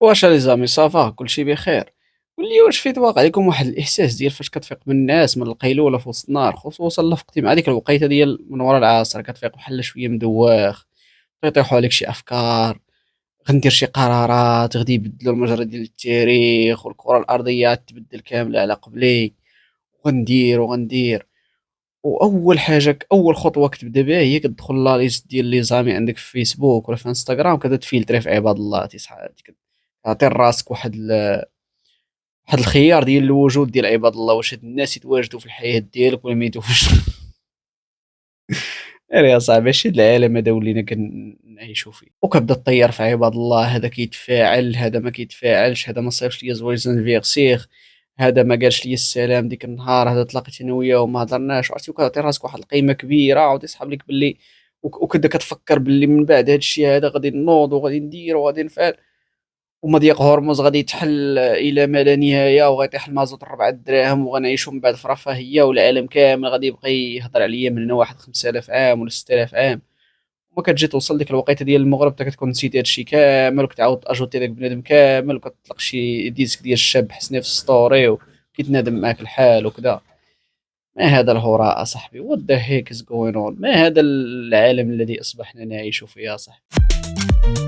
واش لي زامي صافا كلشي بخير؟ قول لي واش فيت واقع لكم واحد الإحساس ديال فاش كتفيق من الناس من القيلولة في وسط النهار، خصوصًا لا فقتي مع ديك الوقيتة ديال من ورا العصر، كتفيق بحال شوية مدوّخ، تيطيحوا عليك شي أفكار، غندير شي قرارات غادي يبدلوا المجرى ديال التاريخ والكرة الأرضية غتبدل كاملة على قبلي، وغندير. وأول حاجة أول خطوة كتبدا بها هي كتدخل لا ليست ديال لي زامي عندك في فيسبوك ولا في انستغرام، كتبدا تفيلتري في عباد الله كتعطي لراسك واحد الخيار ديال الوجود ديال عباد الله، واش هاد الناس يتواجدوا في الحياة ديالك ولا ما يتواجدوش. غير يا صاحبي هادشي د العالم هذا ولينا كنعيشوا فيه، وكتبدا طيّر في عباد الله، هذا كيتفاعل، هذا ما كيتفاعلش، هذا ما صيفطش ليا joyeux anniversaire، هذا ما قالش لي السلام ديك النهار، هذا تلاقيت أنا وياه وما هضرناش، عرفتي وكتعطي راسك واحد القيمة كبيرة، وعاودي يصحاب ليك باللي وكتبدا كتفكر باللي من بعد هاد الشي هذا غادي نوض وغادي ندير وغادي نفعل. ومضيق هرمز غادي يتحل إلى ما لا نهاية، وغيطيح المازوت 4 دراهم، وغنعيشوا من بعد في رفاهية، والعالم كامل غادي يبقى يهضر عليا من هنا واحد 5000 عام ولا 6000 عام. وما كتجي توصل ديك الوقيته ديال المغرب حتى كتكون نسيتي هادشي كامل، وكتعاود تاجوتي داك بنادم كامل، وكتطلق شي ديسك ديال الشاب حسني في الستوري وكيتنادم معاك الحال وكذا. ما هذا الهراء أصاحبي؟ what the heck is going on؟ ما هذا العالم الذي أصبحنا نعيش فيه يا صاحبي؟